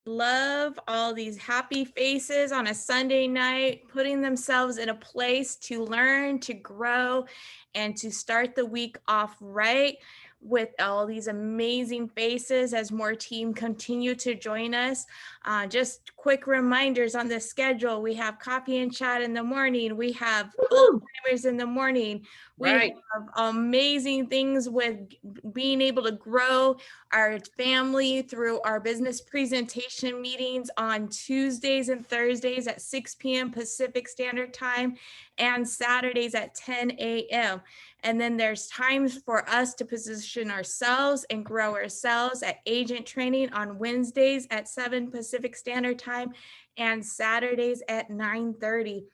Love all these happy faces on a Sunday night, putting themselves in a place to learn, to grow, and to start the week off right with all these amazing faces as more team continue to join us. Just quick reminders on the schedule. We have coffee and chat in the morning. We have old timers in the morning. We Right. have amazing things with being able to grow our family through our business presentation meetings on Tuesdays and Thursdays at 6 p.m. Pacific Standard Time and Saturdays at 10 a.m. And then there's times for us to position ourselves and grow ourselves at agent training on Wednesdays at 7 Pacific Standard Time and Saturdays at 9:30.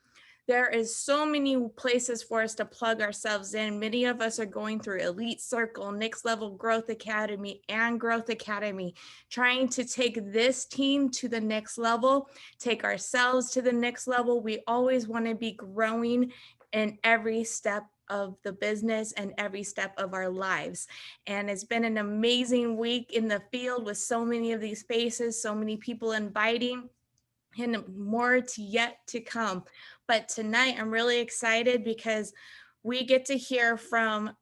There is so many places for us to plug ourselves in. Many of us are going through Elite Circle, Next Level Growth Academy, and Growth Academy, trying to take this team to the next level, take ourselves to the next level. We always want to be growing in every step of the business and every step of our lives. And it's been an amazing week in the field with so many of these faces, so many people inviting, and more to yet to come. But tonight I'm really excited because we get to hear from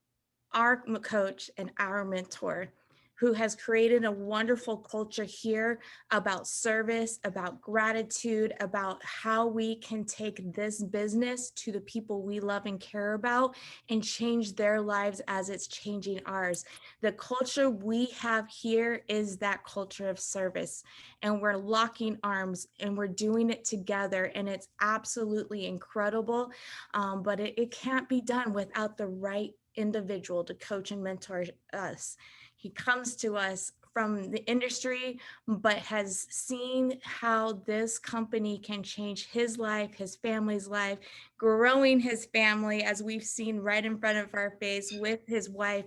our coach and our mentor who has created a wonderful culture here about service, about gratitude, about how we can take this business to the people we love and care about and change their lives as it's changing ours. The culture we have here is that culture of service, and we're locking arms and we're doing it together, and it's absolutely incredible. But it can't be done without the right individual to coach and mentor us. He comes to us from the industry, but has seen how this company can change his life, his family's life, growing his family, as we've seen right in front of our face with his wife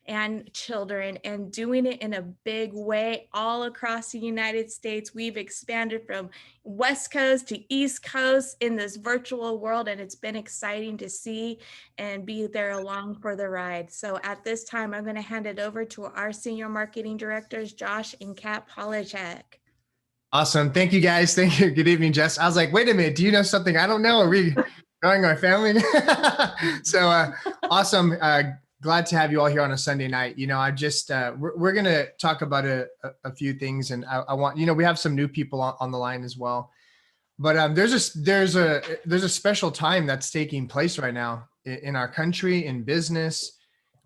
and children, and doing it in a big way all across the United States. We've expanded from West Coast to East Coast in this virtual world, and it's been exciting to see and be there along for the ride. So at this time, I'm going to hand it over to our senior marketing directors, Josh and Kat Polacek. Awesome. Thank you, guys. Thank you. Good evening, Jess. I was like, wait a minute. Do you know something I don't know? Are we growing our family? So awesome. Glad to have you all here on a Sunday night. I just, we're going to talk about a few things, and I want, we have some new people on the line as well, but there's a special time that's taking place right now in our country, in business,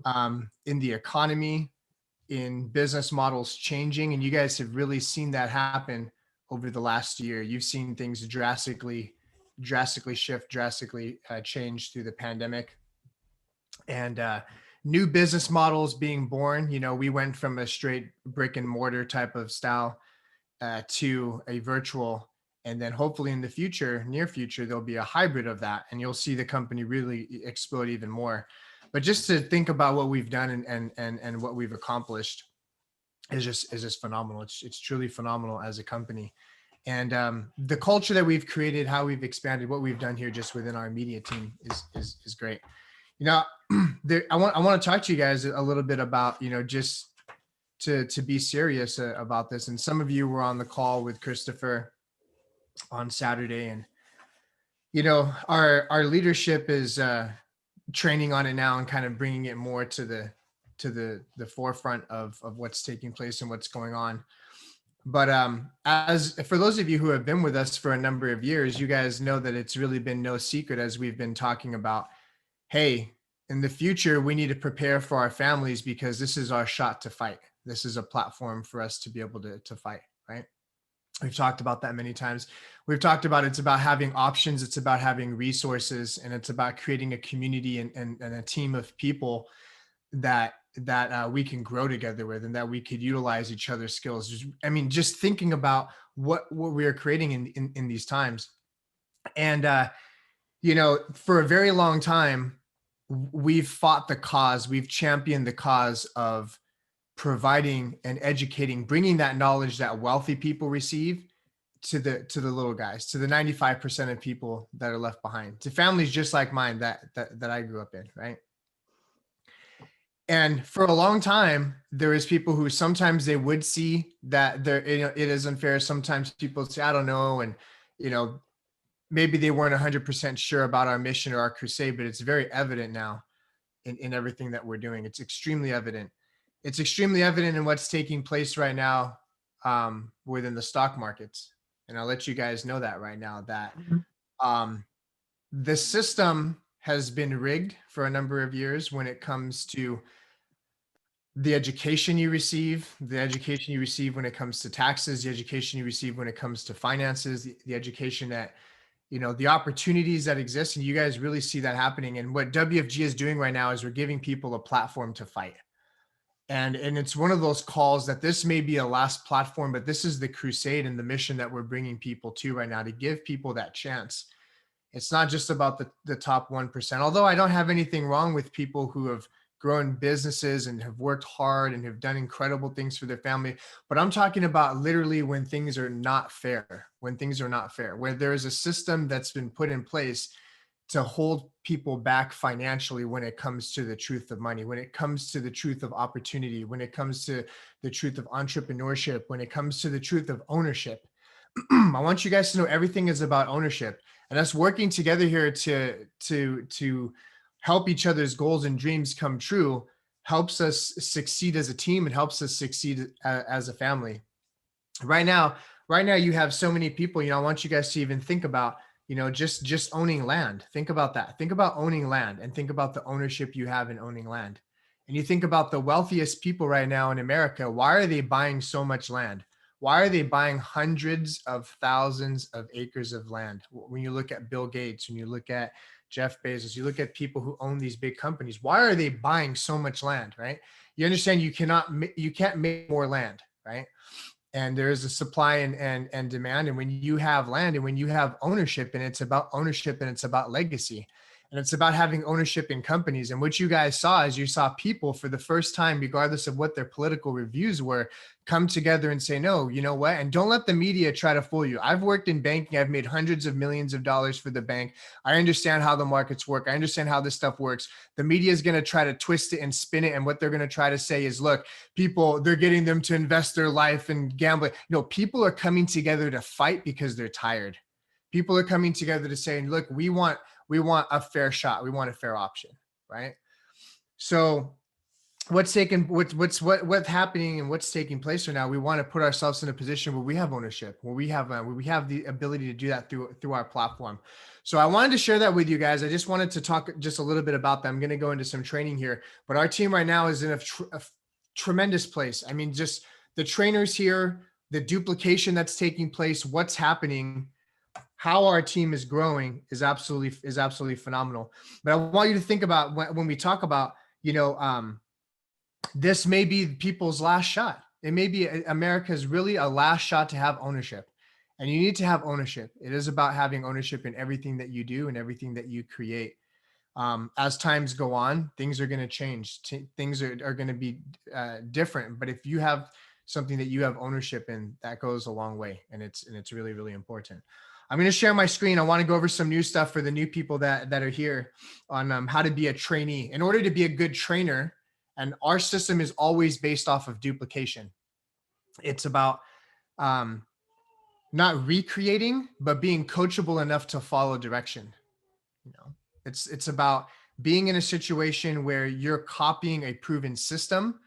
in the economy, in business models changing. And you guys have really seen that happen over the last year. You've seen things drastically shift, drastically change through the pandemic, and new business models being born. We went from a straight brick and mortar type of style to a virtual, and then hopefully in the future, near future, there'll be a hybrid of that, and you'll see the company really explode even more. But just to think about what we've done and what we've accomplished is just phenomenal. It's truly phenomenal as a company. And the culture that we've created, how we've expanded, what we've done here just within our media team is great. I want to talk to you guys a little bit about, just to be serious about this. And some of you were on the call with Christopher on Saturday, and our leadership is training on it now and kind of bringing it more to the forefront of what's taking place and what's going on. But as for those of you who have been with us for a number of years, you guys know that it's really been no secret, as we've been talking about, hey, in the future, we need to prepare for our families, because this is our shot to fight. This is a platform for us to be able to fight, right? We've talked about that many times. We've talked about it's about having options, it's about having resources, and it's about creating a community and a team of people that we can grow together with, and that we could utilize each other's skills. Just thinking about what we are creating in these times. And for a very long time, we've fought the cause, we've championed the cause of providing and educating, bringing that knowledge that wealthy people receive to the little guys, to the 95% of people that are left behind, to families just like mine that I grew up in, right? And for a long time, there is people who sometimes they would see that there, it is unfair. Sometimes people say, I don't know. And, you know, maybe they weren't 100% sure about our mission or our crusade, but it's very evident now in everything that we're doing. It's extremely evident. It's extremely evident in what's taking place right now within the stock markets. And I'll let you guys know that right now that um, the system has been rigged for a number of years when it comes to the education you receive, the education you receive when it comes to taxes, the education you receive when it comes to finances, the education that, you know, the opportunities that exist. And you guys really see that happening. And what WFG is doing right now is we're giving people a platform to fight. And it's one of those calls that this may be a last platform, but this is the crusade and the mission that we're bringing people to right now to give people that chance. It's not just about the top 1%, although I don't have anything wrong with people who have grown businesses and have worked hard and have done incredible things for their family. But I'm talking about literally when things are not fair, when things are not fair, where there is a system that's been put in place to hold people back financially when it comes to the truth of money, when it comes to the truth of opportunity, when it comes to the truth of entrepreneurship, when it comes to the truth of ownership. I want you guys to know everything is about ownership, and us working together here to help each other's goals and dreams come true helps us succeed as a team. It helps us succeed as a family. Right now, right now you have so many people. You know, I want you guys to even think about, you know, just owning land. Think about that. Think about owning land, and think about the ownership you have in owning land. And you think about the wealthiest people right now in America. Why are they buying so much land? Why are they buying hundreds of thousands of acres of land? When you look at Bill Gates, when you look at Jeff Bezos, you look at people who own these big companies. Why are they buying so much land, right? You understand you can't make more land, right? And there is a supply and demand. And when you have land and when you have ownership, and it's about ownership and it's about legacy, and it's about having ownership in companies. And what you guys saw is you saw people for the first time, regardless of what their political reviews were, come together and say, no, you know what? And don't let the media try to fool you. I've worked in banking. I've made hundreds of millions of dollars for the bank. I understand how the markets work. I understand how this stuff works. The media is going to try to twist it and spin it. And what they're going to try to say is, look, people, they're getting them to invest their life and gambling. No, people are coming together to fight because they're tired. People are coming together to say, look, we want a fair shot. We want a fair option, right? So what's happening and what's taking place right now, we want to put ourselves in a position where we have ownership, where we have the ability to do that through our platform. So I wanted to share that with you guys. I just wanted to talk just a little bit about that. I'm going to go into some training here, but our team right now is in a tremendous place. I mean, just the trainers here, the duplication that's taking place, what's happening, how our team is growing is absolutely phenomenal. But I want you to think about when we talk about, you know, this may be people's last shot. It may be America's really a last shot to have ownership. And you need to have ownership. It is about having ownership in everything that you do and everything that you create. As times go on, things are going to change. Things are going to be different. But if you have something that you have ownership in, that goes a long way. And it's really, really important. I'm going to share my screen. I want to go over some new stuff for the new people that are here on how to be a trainee. In order to be a good trainer, and our system is always based off of duplication. It's about not recreating, but being coachable enough to follow direction. You know, it's about being in a situation where you're copying a proven system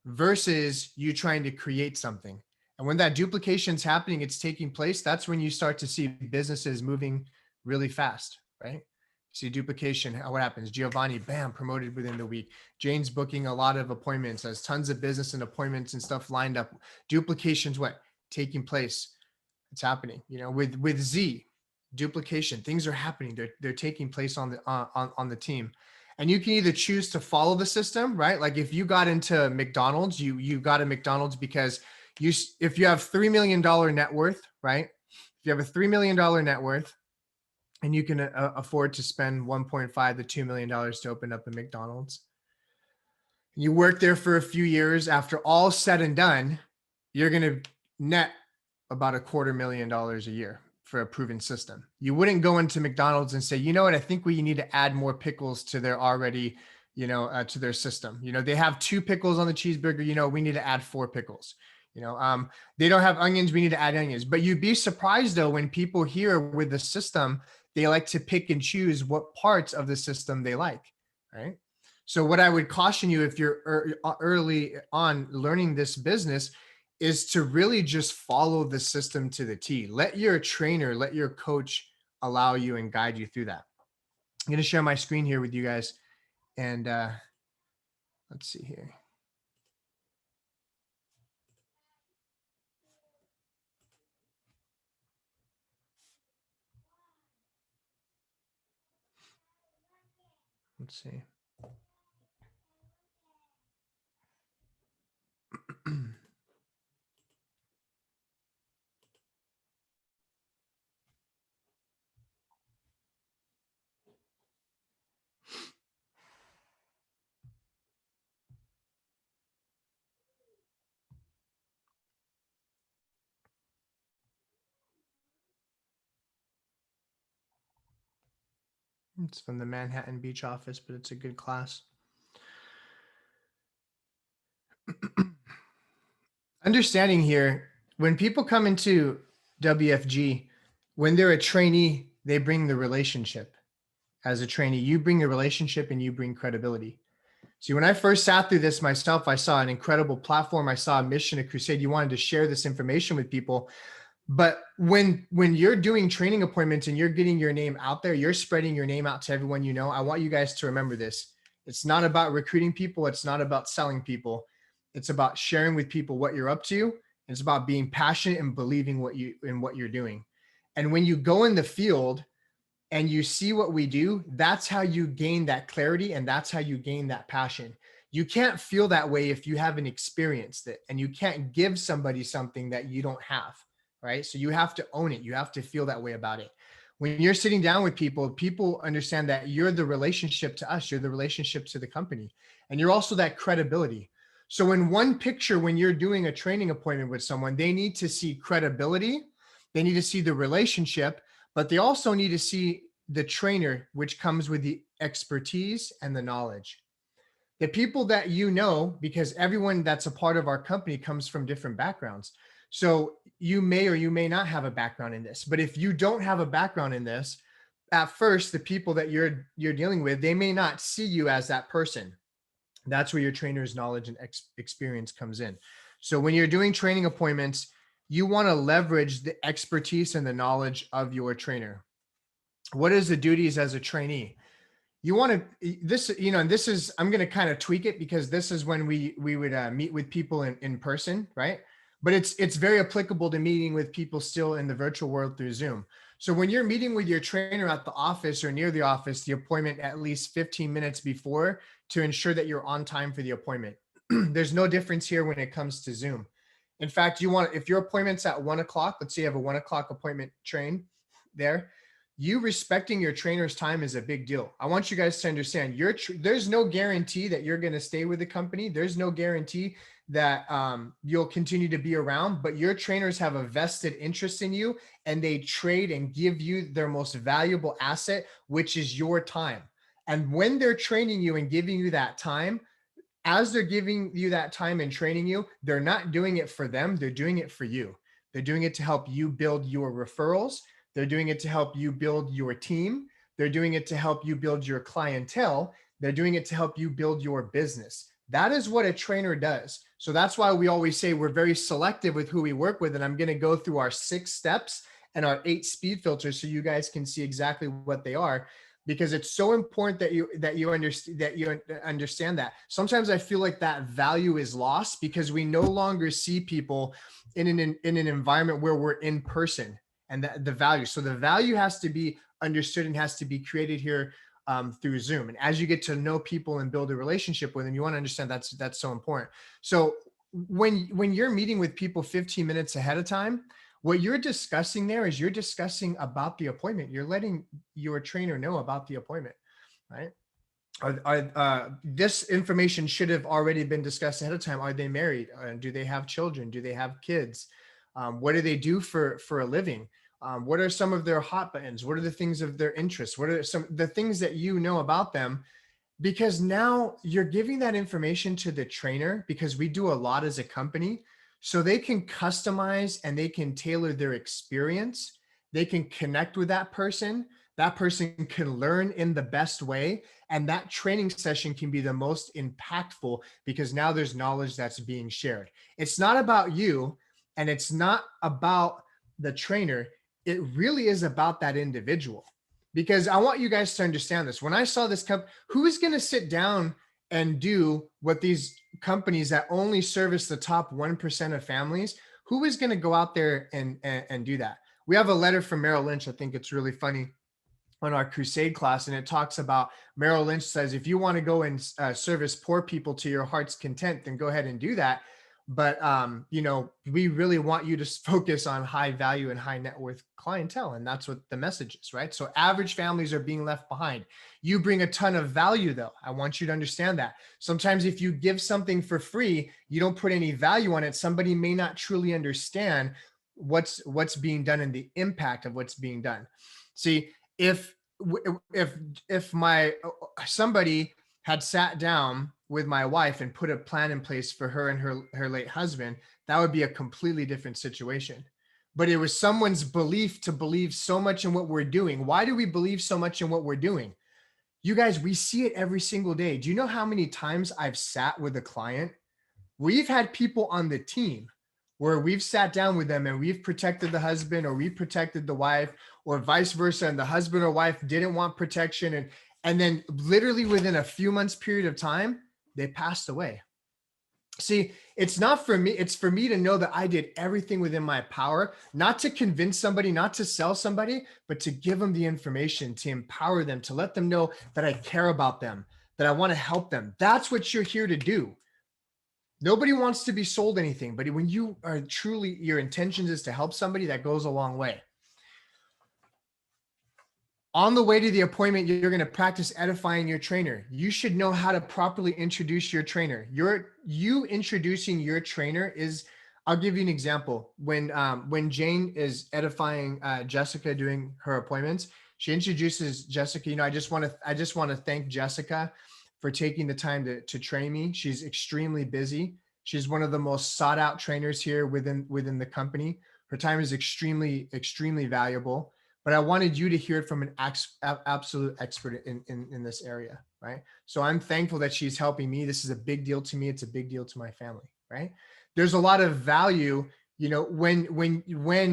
versus you trying to create something. And when that duplication is happening, it's taking place, that's when you start to see businesses moving really fast, right? See duplication, what happens? Giovanni, bam, promoted within the week. Jane's booking a lot of appointments, has tons of business and appointments and stuff lined up. Duplications, what? Taking place. It's happening. You know, with Z, duplication, things are happening. They're taking place on the team. And you can either choose to follow the system, right? Like if you got into McDonald's, you got a McDonald's because if you have $3 million net worth, right? If you have a $3 million net worth and you can afford to spend $1.5 to $2 million to open up a McDonald's, you work there for a few years, after all said and done, you're going to net about $250,000 a year for a proven system. You wouldn't go into McDonald's and say, you know what, I think we need to add more pickles to their already to their system. They have 2 pickles on the cheeseburger. We need to add 4 pickles. They don't have onions. We need to add onions. But you'd be surprised though, when people here with the system, they like to pick and choose what parts of the system they like, right? So what I would caution you, if you're early on learning this business, is to really just follow the system to the T. Let your trainer, let your coach allow you and guide you through that. I'm going to share my screen here with you guys. And let's see here. Let's see. It's from the Manhattan Beach office, but it's a good class. Understanding here, when people come into WFG, when they're a trainee, they bring the relationship. As a trainee, you bring a relationship and you bring credibility. See, when I first sat through this myself, I saw an incredible platform. I saw a mission, a crusade. You wanted to share this information with people. But when you're doing training appointments and you're getting your name out there, you're spreading your name out to everyone you know. I want you guys to remember this. It's not about recruiting people. It's not about selling people. It's about sharing with people what you're up to. It's about being passionate and believing what you're doing. And when you go in the field and you see what we do, that's how you gain that clarity, and that's how you gain that passion. You can't feel that way if you haven't experienced it, and you can't give somebody something that you don't have. Right? So you have to own it. You have to feel that way about it. When you're sitting down with people, people understand that you're the relationship to us. You're the relationship to the company. And you're also that credibility. So in one picture, when you're doing a training appointment with someone, they need to see credibility. They need to see the relationship, but they also need to see the trainer, which comes with the expertise and the knowledge. The people that because everyone that's a part of our company comes from different backgrounds. So you may or you may not have a background in this, but if you don't have a background in this, at first, the people that you're dealing with, they may not see you as that person. That's where your trainer's knowledge and experience comes in. So when you're doing training appointments, you want to leverage the expertise and the knowledge of your trainer. What is the duties as a trainee? You want to and this is, I'm going to kind of tweak it, because this is when we would meet with people in person, right? But it's very applicable to meeting with people still in the virtual world through Zoom. So when you're meeting with your trainer at the office or near the office, the appointment at least 15 minutes before, to ensure that you're on time for the appointment. There's no difference here when it comes to Zoom. In fact, if your appointment's at 1:00, let's say you have a 1:00 appointment train there, you respecting your trainer's time is a big deal. I want you guys to understand there's no guarantee that you're going to stay with the company. There's no guarantee that you'll continue to be around, but your trainers have a vested interest in you, and they trade and give you their most valuable asset, which is your time. And when they're training you and giving you that time, as they're giving you that time and training you, they're not doing it for them. They're doing it for you. They're doing it to help you build your referrals. They're doing it to help you build your team. They're doing it to help you build your clientele. They're doing it to help you build your business. That is what a trainer does. So that's why we always say we're very selective with who we work with. And I'm going to go through our 6 steps and our 8 speed filters so you guys can see exactly what they are, because it's so important that you understand that. Sometimes I feel like that value is lost because we no longer see people in an environment where we're in person, and the value. So the value has to be understood and has to be created here through Zoom. And as you get to know people and build a relationship with them, you want to understand that's so important. So when you're meeting with people 15 minutes ahead of time, what you're discussing there is you're discussing about the appointment. You're letting your trainer know about the appointment, right? This information should have already been discussed ahead of time. Are they married? Do they have children? Do they have kids? What do they do for a living? What are some of their hot buttons? What are the things of their interest? What are the things that you know about them because now you're giving that information to the trainer, because we do a lot as a company, so they can customize and they can tailor their experience. They can connect with that person. That person can learn in the best way. And that training session can be the most impactful because now there's knowledge that's being shared. It's not about you and it's not about the trainer. It really is about that individual. Because I want you guys to understand this. When I saw this company, who is going to sit down and do what these companies that only service the top 1% of families, who is going to go out there and do that? We have a letter from Merrill Lynch. I think it's really funny, on our crusade class, and it talks about, Merrill Lynch says, if you want to go and service poor people to your heart's content, then go ahead and do that. But we really want you to focus on high value and high net worth clientele, and that's what the message is, right? So average families are being left behind. You bring a ton of value, though. I want you to understand that. Sometimes if you give something for free, you don't put any value on it, somebody may not truly understand what's being done and the impact of what's being done. See, if my somebody had sat down with my wife and put a plan in place for her and her late husband, that would be a completely different situation. But it was someone's belief to believe so much in what we're doing. Why do we believe so much in what we're doing? You guys, we see it every single day. Do you know how many times I've sat with a client? We've had people on the team where we've sat down with them and we've protected the husband, or we protected the wife, or vice versa, and the husband or wife didn't want protection, and then literally within a few months period of time, they passed away. See, it's not for me, it's for me to know that I did everything within my power, not to convince somebody, not to sell somebody, but to give them the information, to empower them, to let them know that I care about them, that I want to help them. That's what you're here to do. Nobody wants to be sold anything, but when you are truly, your intentions is to help somebody, that goes a long way. On the way to the appointment, you're going to practice edifying your trainer. You should know how to properly introduce your trainer. You introducing your trainer is, I'll give you an example. When Jane is edifying Jessica doing her appointments, she introduces Jessica. I just want to thank Jessica for taking the time to train me. She's extremely busy. She's one of the most sought out trainers here within the company. Her time is extremely, extremely valuable. But I wanted you to hear it from an absolute expert in this area, right? So I'm thankful that she's helping me. This is a big deal to me. It's a big deal to my family, right? There's a lot of value, when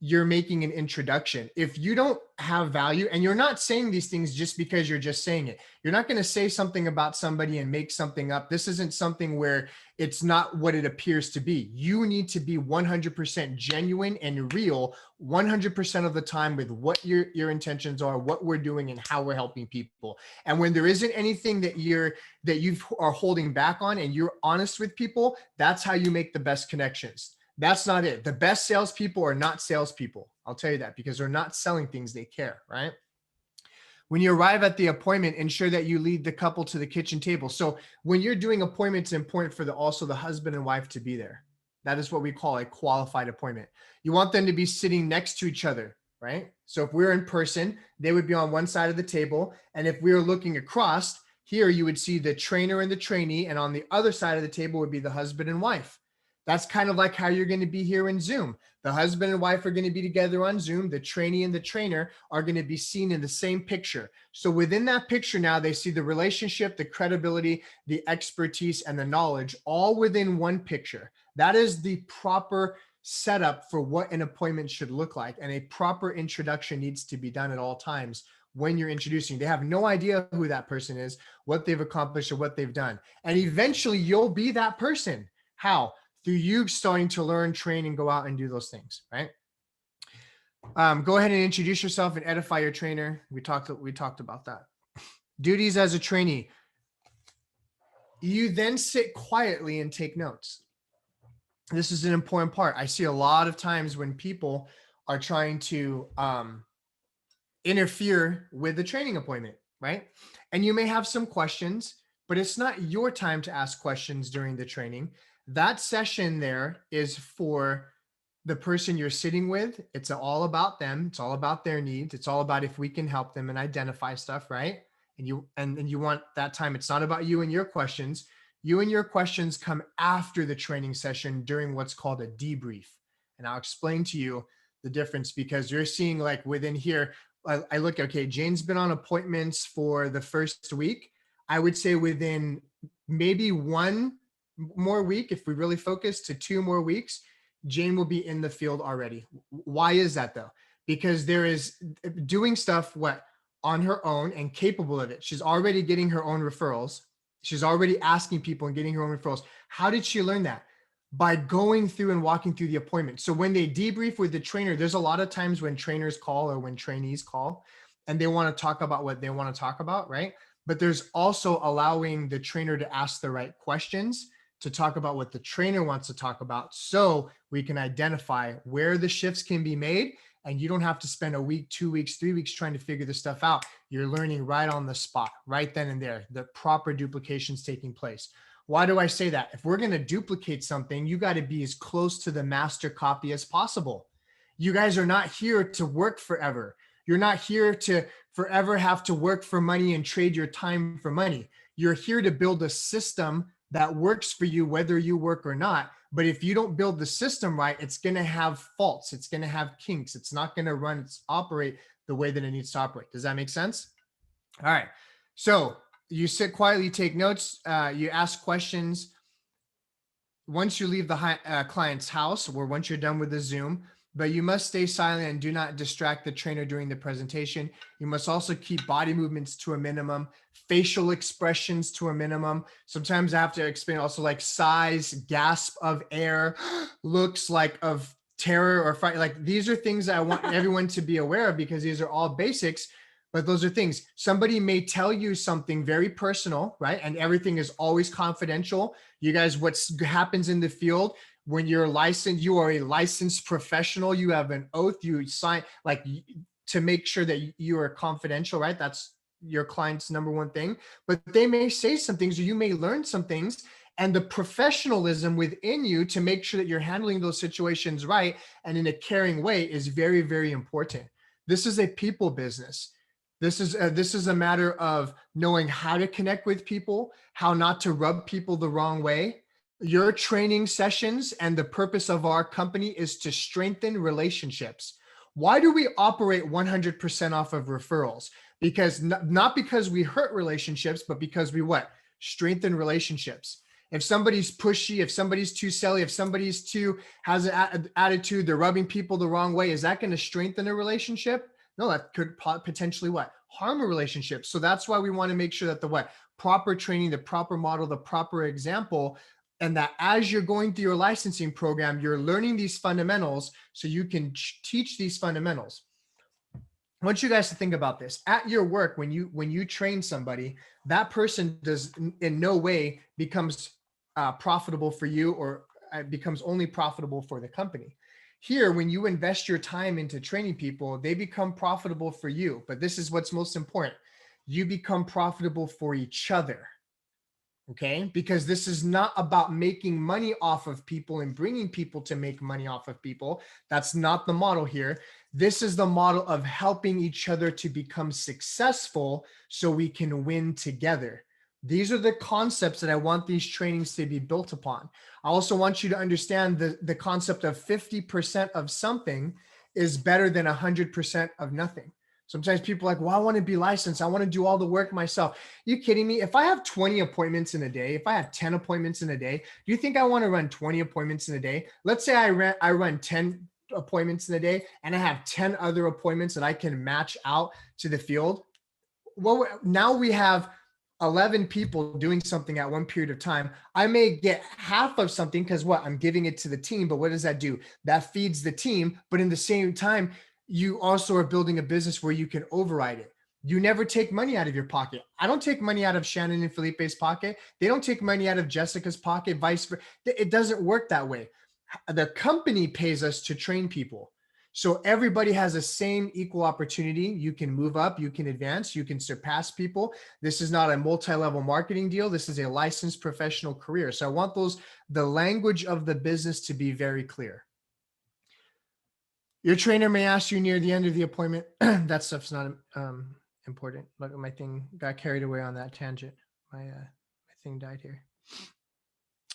you're making an introduction. If you don't have value, and you're not saying these things just because you're just saying it, you're not going to say something about somebody and make something up. This isn't something where it's not what it appears to be. You need to be 100% genuine and real 100% of the time with what your intentions are, what we're doing, and how we're helping people. And when there isn't anything that you are holding back on, and you're honest with people, that's how you make the best connections. That's not it. The best salespeople are not salespeople. I'll tell you that, because they're not selling things, they care, right? When you arrive at the appointment, ensure that you lead the couple to the kitchen table. So when you're doing appointments, it's important for also the husband and wife to be there. That is what we call a qualified appointment. You want them to be sitting next to each other, right? So if we're in person, they would be on one side of the table. And if we were looking across, here you would see the trainer and the trainee, and on the other side of the table would be the husband and wife. That's kind of like how you're going to be here in Zoom. The husband and wife are going to be together on Zoom. The trainee and the trainer are going to be seen in the same picture. So within that picture now, they see the relationship, the credibility, the expertise, and the knowledge all within one picture. That is the proper setup for what an appointment should look like. And a proper introduction needs to be done at all times when you're introducing. They have no idea who that person is, what they've accomplished, or what they've done. And eventually you'll be that person. How? Through you starting to learn, train, and go out and do those things, right? Go ahead and introduce yourself and edify your trainer. We talked about that. Duties as a trainee. You then sit quietly and take notes. This is an important part. I see a lot of times when people are trying to interfere with the training appointment, right? And you may have some questions, but it's not your time to ask questions during the training. That session there is for the person you're sitting with. It's all about them. It's all about their needs. It's all about if we can help them and identify stuff, right? and you want that time. It's not about you and your questions. You and your questions come after the training session during what's called a debrief. And I'll explain to you the difference, because you're seeing like within here, I look, okay, Jane's been on appointments for the first week. I would say within maybe one more week, if we really focus, to 2 more weeks, Jane will be in the field already. Why is that though? Because there is doing stuff on her own and capable of it. She's already getting her own referrals. She's already asking people and getting her own referrals. How did she learn that? By going through and walking through the appointment. So when they debrief with the trainer, there's a lot of times when trainers call or when trainees call and they want to talk about what they want to talk about, right? But there's also allowing the trainer to ask the right questions to talk about what the trainer wants to talk about, so we can identify where the shifts can be made. And you don't have to spend a week, 2 weeks, 3 weeks trying to figure this stuff out. You're learning right on the spot, right then and there, the proper duplications taking place. Why do I say that? If we're going to duplicate something, you got to be as close to the master copy as possible. You guys are not here to work forever. You're not here to forever have to work for money and trade your time for money. You're here to build a system that works for you, whether you work or not. But if you don't build the system right, it's going to have faults. It's going to have kinks. It's not going to operate the way that it needs to operate. Does that make sense? All right. So you sit quietly, take notes, you ask questions. Once you leave the client's house, or once you're done with the Zoom, but you must stay silent and do not distract the trainer during the presentation. You must also keep body movements to a minimum, facial expressions to a minimum. Sometimes I have to explain also like sighs, gasp of air, looks like of terror or fright. Like these are things that I want everyone to be aware of, because these are all basics, but those are things. Somebody may tell you something very personal, right? And everything is always confidential. You guys, what happens in the field, when you're licensed, you are a licensed professional. You have an oath, you sign like to make sure that you are confidential, right? That's your client's number one thing. But they may say some things, or you may learn some things, and the professionalism within you to make sure that you're handling those situations right and in a caring way is very, very important. This is a people business. This is a matter of knowing how to connect with people, how not to rub people the wrong way. Your training sessions and the purpose of our company is to strengthen relationships. Why do we operate 100% off of referrals? Because not because we hurt relationships, but because we strengthen relationships. If somebody's pushy, if somebody's too silly, if somebody's has an attitude, they're rubbing people the wrong way, is that going to strengthen a relationship? No, that could potentially harm a relationship. So that's why we want to make sure that the proper training, the proper model, the proper example, and that as you're going through your licensing program, you're learning these fundamentals so you can teach these fundamentals. I want you guys to think about this. At your work, when you train somebody, that person does in no way becomes profitable for you, or becomes only profitable for the company. Here, when you invest your time into training people, they become profitable for you. But this is what's most important. You become profitable for each other. Okay, because this is not about making money off of people and bringing people to make money off of people. That's not the model here. This is the model of helping each other to become successful so we can win together. These are the concepts that I want these trainings to be built upon. I also want you to understand the concept of 50% of something is better than 100% of nothing. Sometimes people are like, well, I want to be licensed. I want to do all the work myself. You kidding me? If I have 20 appointments in a day, if I have 10 appointments in a day, do you think I want to run 20 appointments in a day? Let's say I run 10 appointments in a day and I have 10 other appointments that I can match out to the field. Well, now we have 11 people doing something at one period of time. I may get half of something because I'm giving it to the team, but what does that do? That feeds the team. But in the same time, you also are building a business where you can override it. You never take money out of your pocket. I don't take money out of Shannon and Felipe's pocket. They don't take money out of Jessica's pocket, vice versa. It doesn't work that way. The company pays us to train people. So everybody has the same equal opportunity. You can move up, you can advance, you can surpass people. This is not a multi-level marketing deal. This is a licensed professional career. So I want the language of the business to be very clear. Your trainer may ask you near the end of the appointment, that stuff's not important. Look, my thing got carried away on that tangent. My thing died here.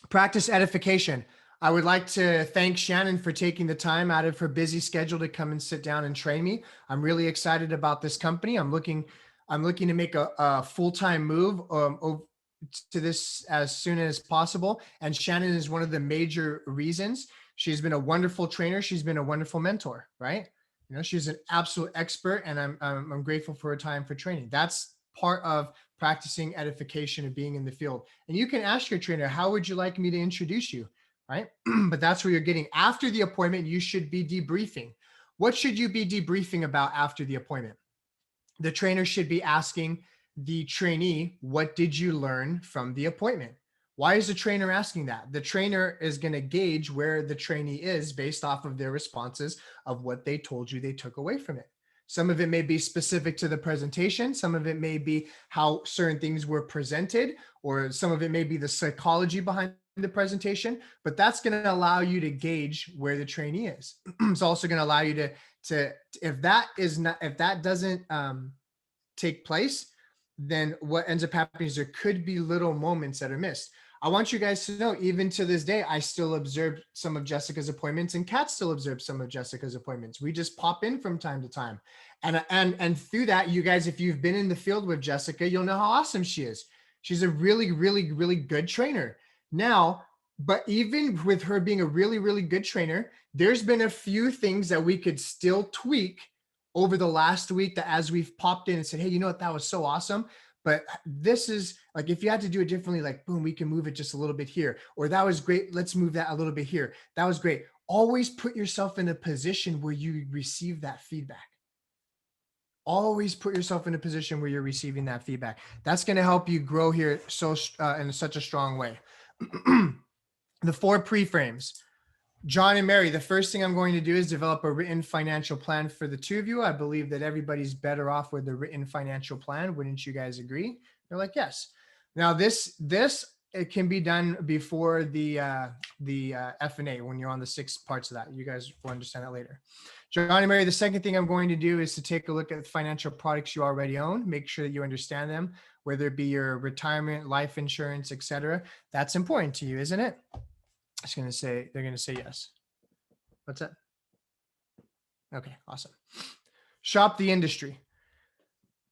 Practice edification. I would like to thank Shannon for taking the time out of her busy schedule to come and sit down and train me. I'm really excited about this company. I'm looking to make a full-time move to this as soon as possible. And Shannon is one of the major reasons. She's been a wonderful trainer. She's been a wonderful mentor, right? You know, she's an absolute expert, and I'm grateful for her time for training. That's part of practicing edification and being in the field. And you can ask your trainer, how would you like me to introduce you? Right? But that's where you're getting. After the appointment, you should be debriefing. What should you be debriefing about after the appointment? The trainer should be asking the trainee, what did you learn from the appointment? Why is the trainer asking that? The trainer is going to gauge where the trainee is based off of their responses of what they told you they took away from it. Some of it may be specific to the presentation. Some of it may be how certain things were presented, or some of it may be the psychology behind the presentation, but that's going to allow you to gauge where the trainee is. It's also going to allow you to if that doesn't take place, then what ends up happening is there could be little moments that are missed. I want you guys to know, even to this day, I still observe some of Jessica's appointments, and Kat still observes some of Jessica's appointments. We just pop in from time to time. And through that, you guys, if you've been in the field with Jessica, you'll know how awesome she is. She's a really, really, really good trainer. Now, but even with her being a really, really good trainer, there's been a few things that we could still tweak over the last week, that as we've popped in and said, hey, you know what, that was so awesome. But this is like, if you had to do it differently, like, boom, we can move it just a little bit here. Or that was great, let's move that a little bit here. That was great. Always put yourself in a position where you receive that feedback. Always put yourself in a position where you're receiving that feedback. That's going to help you grow here in such a strong way. The 4 pre-frames. John and Mary, the first thing I'm going to do is develop a written financial plan for the two of you. I believe that everybody's better off with the written financial plan. Wouldn't you guys agree? They're like, yes. Now it can be done before the F&A, when you're on the 6 parts of that. You guys will understand that later. John and Mary, the second thing I'm going to do is to take a look at the financial products you already own. Make sure that you understand them, whether it be your retirement, life insurance, etc. That's important to you, isn't it? They're going to say yes. What's that? Okay, awesome. Shop the industry.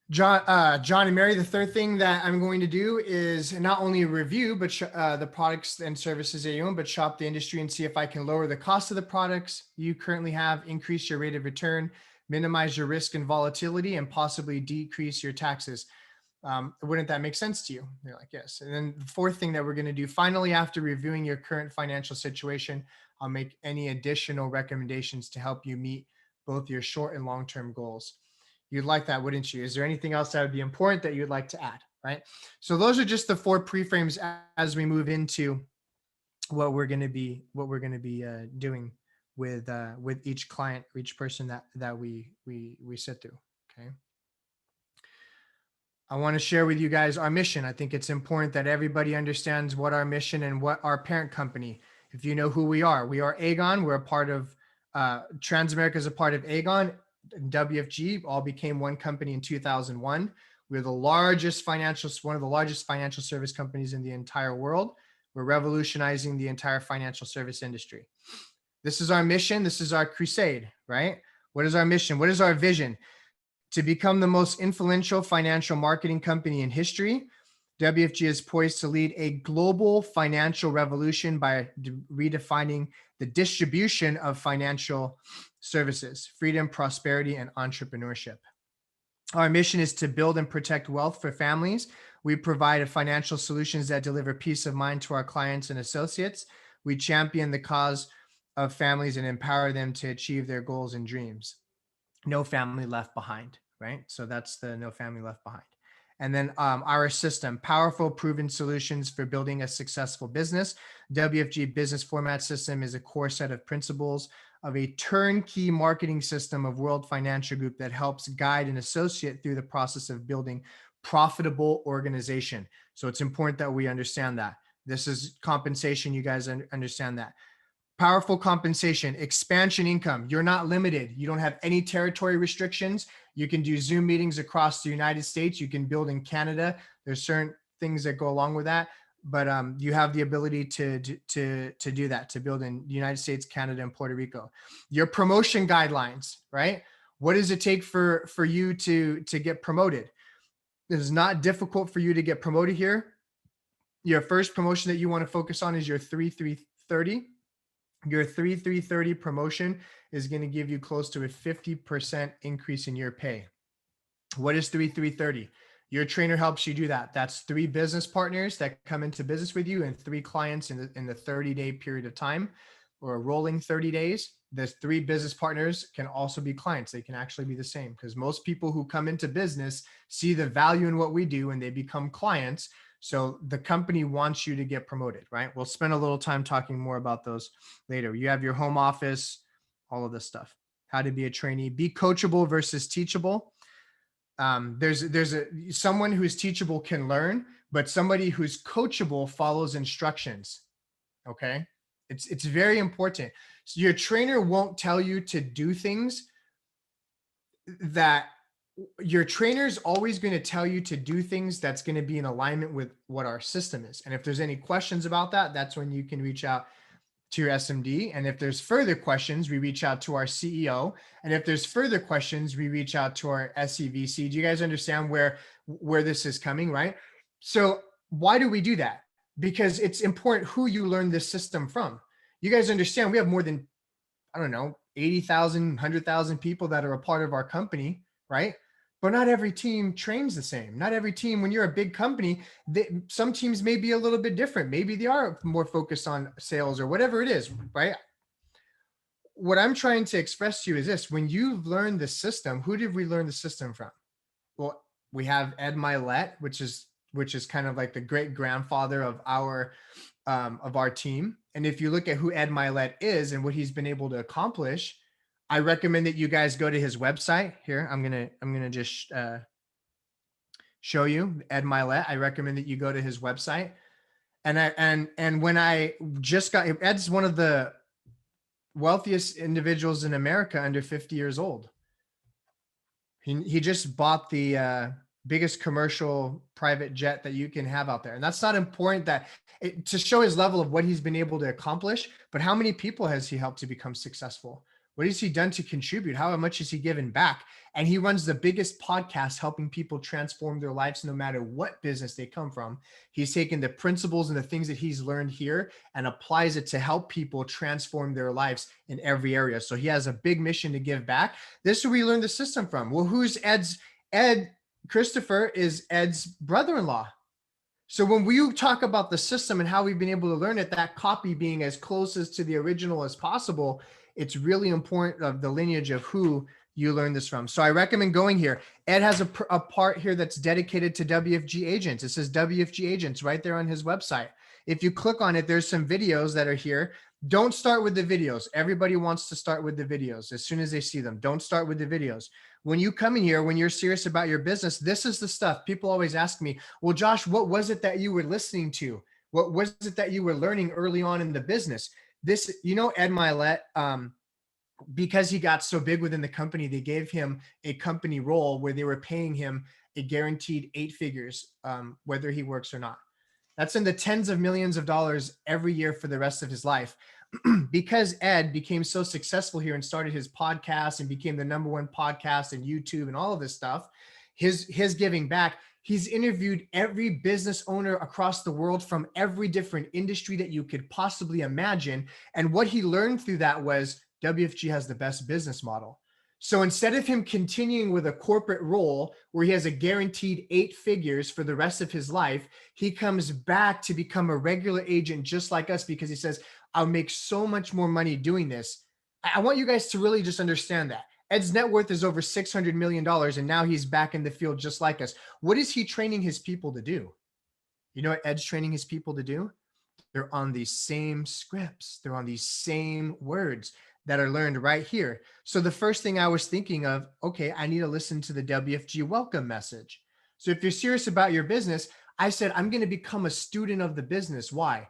John and Mary, the third thing that I'm going to do is not only review but the products and services that you own, but shop the industry and see if I can lower the cost of the products you currently have, increase your rate of return, minimize your risk and volatility, and possibly decrease your taxes. Wouldn't that make sense to you? They're like, yes. And then the fourth thing that we're going to do, finally, after reviewing your current financial situation, I'll make any additional recommendations to help you meet both your short and long-term goals. You'd like that, wouldn't you? Is there anything else that would be important that you'd like to add? Right. So those are just the 4 pre-frames as we move into what we're going to be doing with each client, each person that we sit through. Okay. I want to share with you guys our mission. I think it's important that everybody understands what our mission and what our parent company, if you know who we are Aegon. We're a part of Transamerica is a part of Aegon. WFG all became one company in 2001. We're one of the largest financial service companies in the entire world. We're revolutionizing the entire financial service industry. This is our mission. This is our crusade, right? What is our mission? What is our vision? To become the most influential financial marketing company in history. WFG is poised to lead a global financial revolution by redefining the distribution of financial services, freedom, prosperity, and entrepreneurship. Our mission is to build and protect wealth for families. We provide financial solutions that deliver peace of mind to our clients and associates. We champion the cause of families and empower them to achieve their goals and dreams. No family left behind, right? So that's the no family left behind. And then our system, powerful, proven solutions for building a successful business. WFG Business Format System is a core set of principles of a turnkey marketing system of World Financial Group that helps guide an associate through the process of building profitable organization. So it's important that we understand that. This is compensation. You guys understand that. Powerful compensation, expansion income. You're not limited. You don't have any territory restrictions. You can do Zoom meetings across the United States. You can build in Canada. There's certain things that go along with that, but you have the ability to do that, to build in the United States, Canada, and Puerto Rico. Your promotion guidelines, right? What does it take for you to get promoted? It is not difficult for you to get promoted here. Your first promotion that you want to focus on is your 3-3-30. Your 3-3-30 promotion is going to give you close to a 50% increase in your pay. What is 3-3-30? Your trainer helps you do that. That's 3 business partners that come into business with you and 3 clients in the 30-day period of time, or a rolling 30 days. There's 3 business partners can also be clients. They can actually be the same, because most people who come into business see the value in what we do and they become clients. So the company wants you to get promoted, right? We'll spend a little time talking more about those later. You have your home office, all of this stuff. How to be a trainee, be coachable versus teachable. There's someone who's teachable can learn, but somebody who's coachable follows instructions. Okay. It's very important. So your trainer won't tell you to do things that your trainer's always going to tell you to do things that's going to be in alignment with what our system is. And if there's any questions about that, that's when you can reach out to your SMD. And if there's further questions, we reach out to our CEO. And if there's further questions, we reach out to our SEVC. Do you guys understand where this is coming, right? So why do we do that? Because it's important who you learn this system from. You guys understand we have more than, I don't know, 80,000, 100,000 people that are a part of our company, right? But not every team trains the same. Not every team, when you're a big company, some teams may be a little bit different. Maybe they are more focused on sales or whatever it is, right? What I'm trying to express to you is this: when you've learned the system, who did we learn the system from? Well, we have Ed Milet, which is kind of like the great grandfather of our team. And if you look at who Ed Milet is and what he's been able to accomplish, I recommend that you guys go to his website. Here, I'm gonna just show you Ed Milet. I recommend that you go to his website. And when I just got, Ed's one of the wealthiest individuals in America under 50 years old. He just bought the biggest commercial private jet that you can have out there. And that's not important to show his level of what he's been able to accomplish, but how many people has he helped to become successful? What has he done to contribute? How much has he given back? And he runs the biggest podcast helping people transform their lives no matter what business they come from. He's taken the principles and the things that he's learned here and applies it to help people transform their lives in every area. So he has a big mission to give back. This is where we learned the system from. Well, who's Ed? Christopher is Ed's brother-in-law. So when we talk about the system and how we've been able to learn it, that copy being as close as to the original as possible, it's really important of the lineage of who you learn this from. So I recommend going here. Ed has a part here that's dedicated to WFG agents. It says WFG agents right there on his website. If you click on it, there's some videos that are here. Don't start with the videos. Everybody wants to start with the videos as soon as they see them. Don't start with the videos. When you come in here, when you're serious about your business, this is the stuff. People always ask me, well, Josh, what was it that you were listening to? What was it that you were learning early on in the business? This, Ed Milet, because he got so big within the company, they gave him a company role where they were paying him a guaranteed 8 figures, whether he works or not. That's in the tens of millions of dollars every year for the rest of his life. Because Ed became so successful here and started his podcast and became the #1 podcast and YouTube and all of this stuff, his giving back, he's interviewed every business owner across the world from every different industry that you could possibly imagine. And what he learned through that was WFG has the best business model. So instead of him continuing with a corporate role where he has a guaranteed 8 figures for the rest of his life, he comes back to become a regular agent just like us, because he says, I'll make so much more money doing this. I want you guys to really just understand that. Ed's net worth is over $600 million, and now he's back in the field just like us. What is he training his people to do? You know what Ed's training his people to do? They're on these same scripts. They're on these same words that are learned right here. So the first thing I was thinking of, okay, I need to listen to the WFG welcome message. So if you're serious about your business, I said, I'm going to become a student of the business. Why?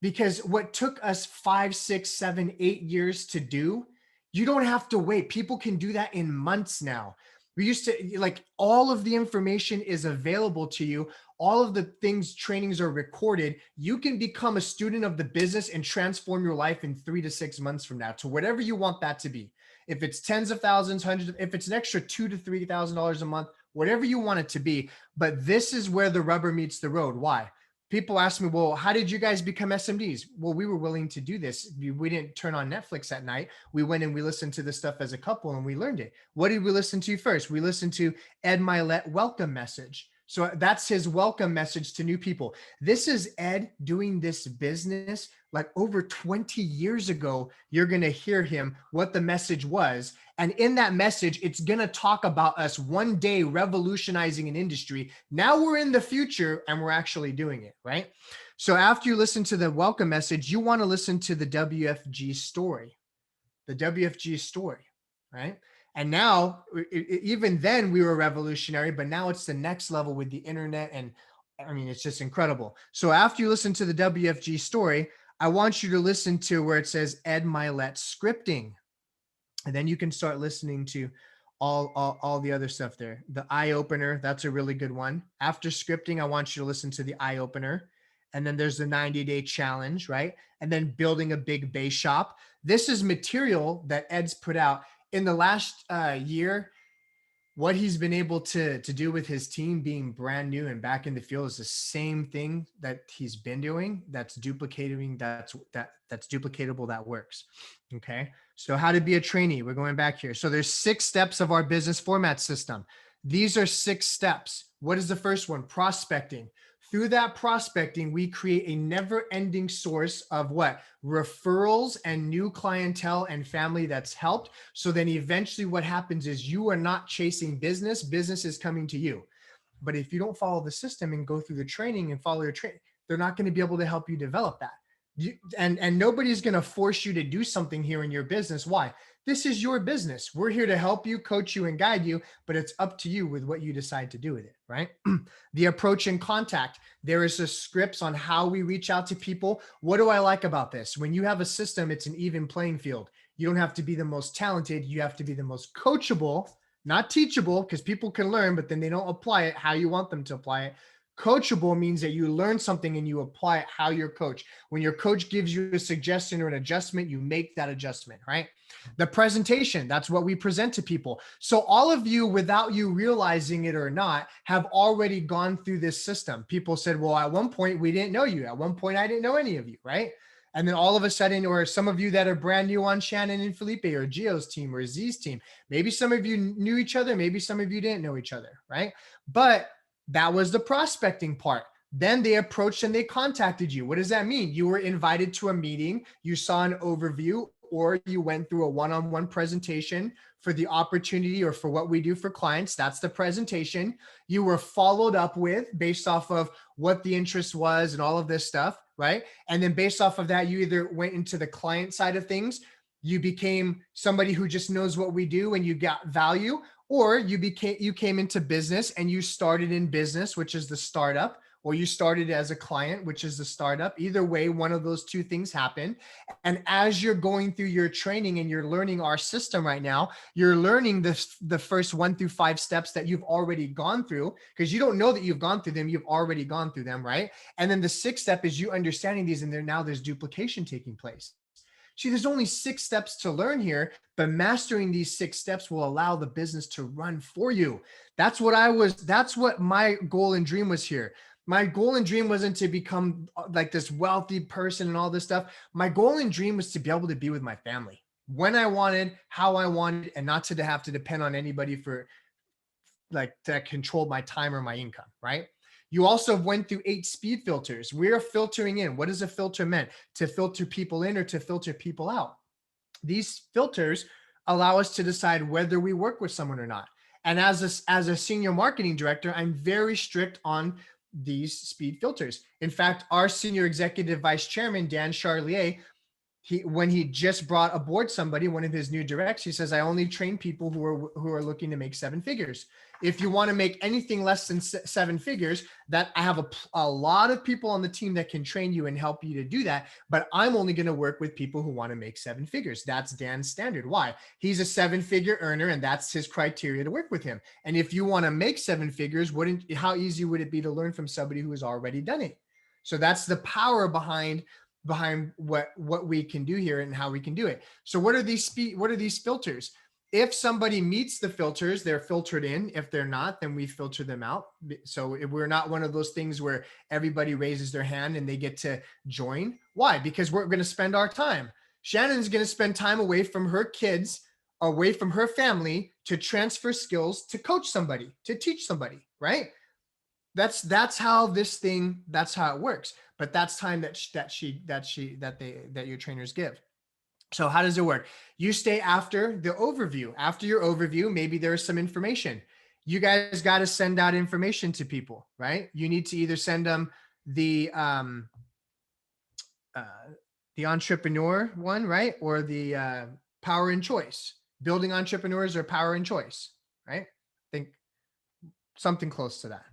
because what took us 5, 6, 7, 8 years to do, you don't have to wait. People can do that in months now. We used to, like, all of the information is available to you. All of the things, trainings are recorded. You can become a student of the business and transform your life in 3 to 6 months from now to whatever you want that to be. If it's tens of thousands, hundreds, if it's an extra $2,000 to $3,000 a month, whatever you want it to be. But this is where the rubber meets the road. Why? People ask me, well, how did you guys become SMDs? Well, we were willing to do this. We didn't turn on Netflix at night. We went and we listened to this stuff as a couple and we learned it. What did we listen to first? We listened to Ed Milet welcome message. So that's his welcome message to new people. This is Ed doing this business like over 20 years ago. You're going to hear him, what the message was. And in that message, it's going to talk about us one day revolutionizing an industry. Now we're in the future and we're actually doing it, right? So after you listen to the welcome message, you want to listen to the WFG story, right? And now, even then we were revolutionary, but now it's the next level with the internet. And I mean, it's just incredible. So after you listen to the WFG story, I want you to listen to where it says Ed Milet scripting. And then you can start listening to all the other stuff there. The eye opener, that's a really good one. After scripting, I want you to listen to the eye opener. And then there's the 90-day challenge, right? And then building a big base shop. This is material that Ed's put out in the last year. What he's been able to do with his team being brand new and back in the field is the same thing that he's been doing. That's duplicatable. That works. Okay. So how to be a trainee. We're going back here. So there's 6 steps of our business format system. These are 6 steps. What is the first one? Prospecting. Through that prospecting, we create a never-ending source of what? Referrals and new clientele and family that's helped. So then eventually what happens is you are not chasing business. Business is coming to you. But if you don't follow the system and go through the training and follow your training, they're not going to be able to help you develop that. And nobody's going to force you to do something here in your business. Why? This is your business. We're here to help you, coach you, and guide you, but it's up to you with what you decide to do with it, right? The approach and contact. There is a scripts on how we reach out to people. What do I like about this? When you have a system, it's an even playing field. You don't have to be the most talented. You have to be the most coachable, not teachable, because people can learn, but then they don't apply it how you want them to apply it. Coachable means that you learn something and you apply it how your coach. When your coach gives you a suggestion or an adjustment, you make that adjustment, right? The presentation, that's what we present to people. So all of you, without you realizing it or not, have already gone through this system. People said, well, at one point we didn't know you. At one point I didn't know any of you, right? And then all of a sudden, or some of you that are brand new on Shannon and Felipe or Gio's team or Z's team, maybe some of you knew each other, maybe some of you didn't know each other, right? But that was the prospecting part. Then they approached and they contacted you. What does that mean? You were invited to a meeting, you saw an overview, or you went through a one-on-one presentation for the opportunity or for what we do for clients. That's the presentation. You were followed up with based off of what the interest was and all of this stuff, right? And then based off of that, you either went into the client side of things, you became somebody who just knows what we do and you got value, or you came into business and you started in business, which is the startup, or you started as a client, which is the startup. Either way, one of those two things happen. And as you're going through your training and you're learning our system right now, you're learning the first 1 through 5 steps that you've already gone through, because you don't know that you've gone through them. You've already gone through them, right? And then the 6th step is you understanding these, and now there's duplication taking place. See, there's only 6 steps to learn here, but mastering these 6 steps will allow the business to run for you. That's what my goal and dream was here. My goal and dream wasn't to become like this wealthy person and all this stuff. My goal and dream was to be able to be with my family when I wanted, how I wanted, and not to have to depend on anybody for like that controlled my time or my income, right? You also went through 8 speed filters. We're filtering in. What does a filter meant? To filter people in or to filter people out. These filters allow us to decide whether we work with someone or not. And as a senior marketing director, I'm very strict on these speed filters. In fact, our senior executive vice chairman, Dan Charlier, when he just brought aboard somebody, one of his new directs, he says, I only train people who are looking to make 7 figures. If you want to make anything less than 7 figures, that I have a lot of people on the team that can train you and help you to do that. But I'm only going to work with people who want to make 7 figures. That's Dan's standard. Why? He's a 7-figure earner, and that's his criteria to work with him. And if you want to make 7 figures, how easy would it be to learn from somebody who has already done it? So that's the power behind what we can do here and how we can do it. So what are these filters? If somebody meets the filters, they're filtered in. If they're not, then we filter them out. So we're not one of those things where everybody raises their hand and they get to join. Why? Because we're going to spend our time. Shannon's going to spend time away from her kids, away from her family, to transfer skills, to coach somebody, to teach somebody, right? That's how it works. But that's time that your trainers give. So how does it work? You stay after the overview. After your overview, maybe there's some information. You guys got to send out information to people, right? You need to either send them the entrepreneur one, right? Or the power and choice. Building entrepreneurs or power and choice, right? Think something close to that.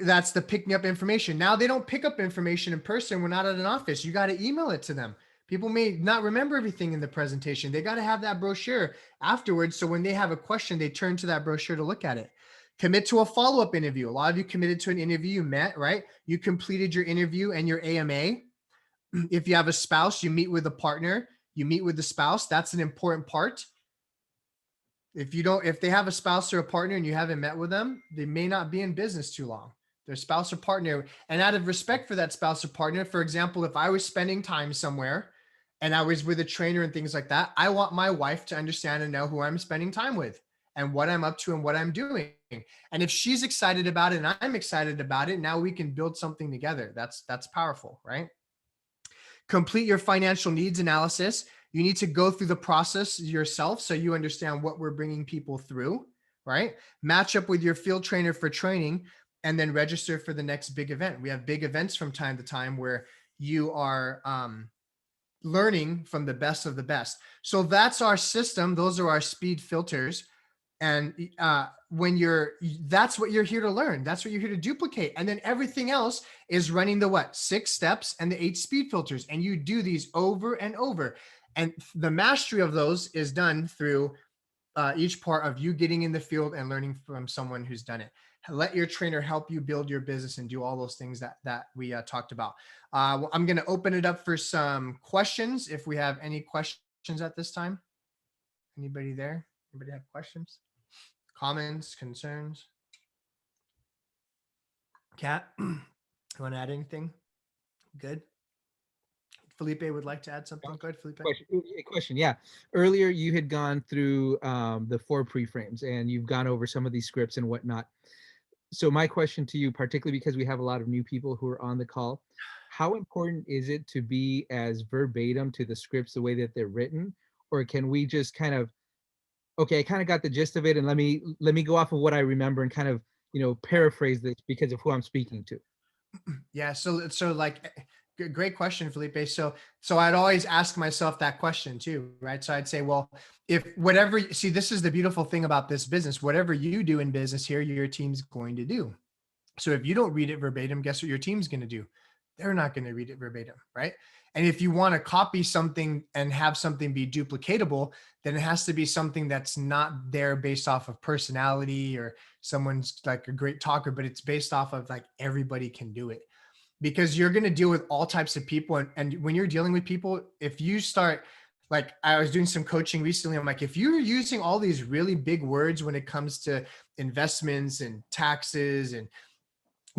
That's the picking up information. Now they don't pick up information in person. We're not at an office. You got to email it to them. People may not remember everything in the presentation. They got to have that brochure afterwards. So when they have a question, they turn to that brochure to look at it. Commit to a follow-up interview. A lot of you committed to an interview, you met, right? You completed your interview and your AMA. If you have a spouse, you meet with a partner, you meet with the spouse. That's an important part. If they have a spouse or a partner and you haven't met with them, they may not be in business too long. Their spouse or partner. And out of respect for that spouse or partner, for example, if I was spending time somewhere and I was with a trainer and things like that, I want my wife to understand and know who I'm spending time with and what I'm up to and what I'm doing. And if she's excited about it and I'm excited about it, now we can build something together. That's powerful, right? Complete your financial needs analysis. You need to go through the process yourself so you understand what we're bringing people through, right? Match up with your field trainer for training and then register for the next big event. We have big events from time to time where you are learning from the best of the best. So that's our system. Those are our speed filters. And that's what you're here to learn. That's what you're here to duplicate. And then everything else is running the 6 steps and the 8 speed filters. And you do these over and over. And the mastery of those is done through each part of you getting in the field and learning from someone who's done it. Let your trainer help you build your business and do all those things that we talked about. I'm going to open it up for some questions. If we have any questions at this time, anybody there? Anybody have questions? Comments, concerns? Kat, you want to add anything? Good. Felipe would like to add something. Good, Felipe. Question. Yeah. Earlier, you had gone through the 4 pre-frames and you've gone over some of these scripts and whatnot. So my question to you, particularly because we have a lot of new people who are on the call, how important is it to be as verbatim to the scripts the way that they're written? Or can we just kind of, okay, I kind of got the gist of it and let me go off of what I remember and kind of, paraphrase this because of who I'm speaking to? Yeah. So like, great question, Felipe. So I'd always ask myself that question too, right? So I'd say, well, if this is the beautiful thing about this business, whatever you do in business here, your team's going to do. So if you don't read it verbatim, guess what your team's going to do? They're not going to read it verbatim, right? And if you want to copy something and have something be duplicatable, then it has to be something that's not there based off of personality or someone's like a great talker, but it's based off of like everybody can do it. Because you're going to deal with all types of people. And when you're dealing with people, if you start, like I was doing some coaching recently, I'm like, if you're using all these really big words when it comes to investments and taxes and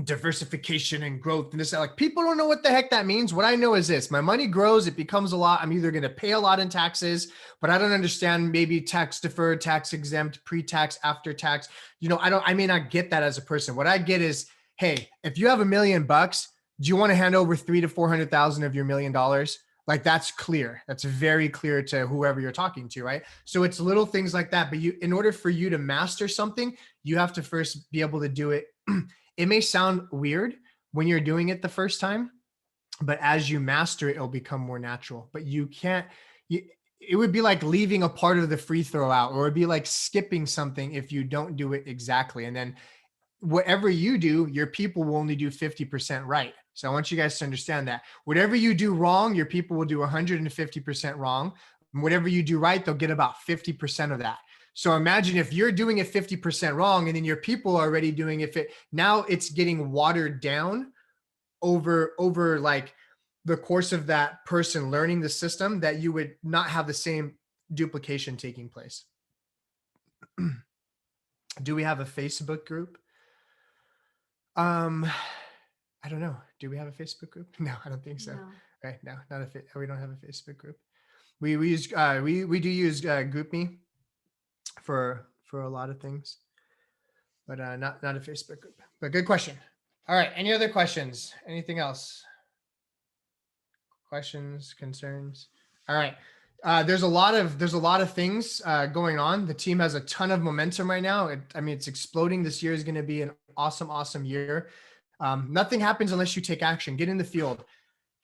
diversification and growth and this, like people don't know what the heck that means. What I know is this: my money grows, it becomes a lot. I'm either going to pay a lot in taxes, but I don't understand maybe tax deferred, tax exempt, pre-tax, after tax. I may not get that as a person. What I get is, hey, if you have $1 million, do you want to hand over 300,000 to 400,000 of your $1 million? Like that's clear. That's very clear to whoever you're talking to, right? So it's little things like that. But in order for you to master something, you have to first be able to do it. It may sound weird when you're doing it the first time, but as you master it, it'll become more natural. But you can't, it would be like leaving a part of the free throw out, or it'd be like skipping something if you don't do it exactly. And then whatever you do, your people will only do 50% right. So I want you guys to understand that whatever you do wrong, your people will do 150% wrong. Whatever you do right, they'll get about 50% of that. So imagine if you're doing it 50% wrong, and then your people are already doing it. Now it's getting watered down over like the course of that person learning the system, that you would not have the same duplication taking place. Do we have a Facebook group? I don't know. Do we have a Facebook group? No, I don't think so. No. Right? No, we don't have a Facebook group. We use we do use GroupMe for a lot of things, but not a Facebook group. But good question. All right. Any other questions? Anything else? Questions, concerns? All right. There's a lot of things going on. The team has a ton of momentum right now. It's exploding. This year is going to be an awesome year. Nothing happens unless you take action. Get in the field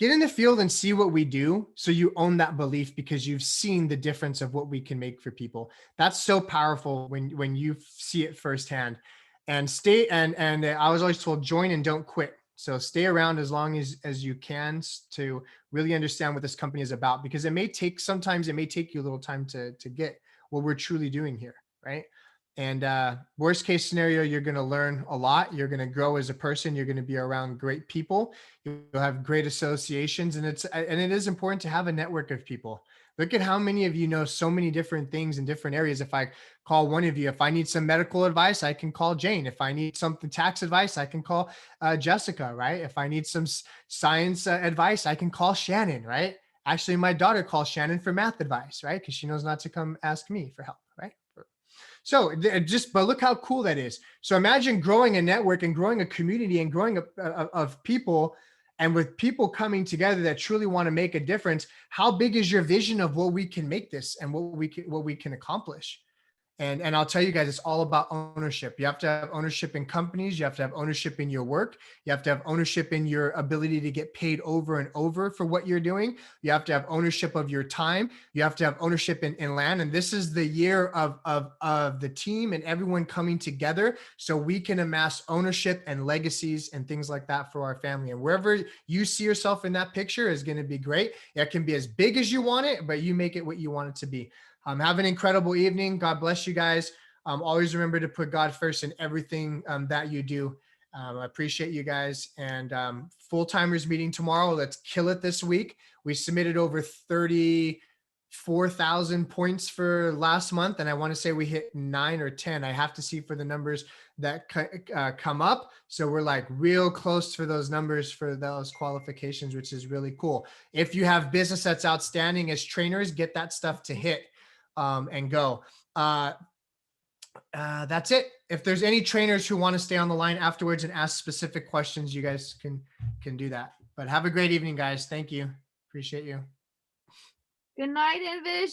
and see what we do. So you own that belief because you've seen the difference of what we can make for people. That's so powerful when you see it firsthand. And and I was always told, join and don't quit. So stay around as long as you can to really understand what this company is about, because sometimes it may take you a little time to get what we're truly doing here, right? And worst case scenario, you're going to learn a lot. You're going to grow as a person. You're going to be around great people. You'll have great associations, and it is important to have a network of people. Look at how many of you know so many different things in different areas. If I call one of you, if I need some medical advice, I can call Jane. If I need something tax advice, I can call Jessica, right? If I need some science advice, I can call Shannon, right? Actually, my daughter calls Shannon for math advice, right? Because she knows not to come ask me for help, right? So but look how cool that is. So imagine growing a network and growing a community and growing of people, and with people coming together that truly want to make a difference. How big is your vision of what we can make this and what we can accomplish? And I'll tell you guys, it's all about ownership. You have to have ownership in companies. You have to have ownership in your work. You have to have ownership in your ability to get paid over and over for what you're doing. You have to have ownership of your time. You have to have ownership in land. And this is the year of the team and everyone coming together so we can amass ownership and legacies and things like that for our family. And wherever you see yourself in that picture is going to be great. It can be as big as you want it, but you make it what you want it to be. Have an incredible evening. God bless you guys. Always remember to put God first in everything that you do. I appreciate you guys. And full-timers meeting tomorrow. Let's kill it this week. We submitted over 34,000 points for last month, and I want to say we hit 9 or 10. I have to see for the numbers that come up. So we're like real close for those numbers for those qualifications, which is really cool. If you have business that's outstanding as trainers, get that stuff to hit. And go. That's it. If there's any trainers who want to stay on the line afterwards and ask specific questions, you guys can do that. But have a great evening, guys. Thank you. Appreciate you. Good night, Envision.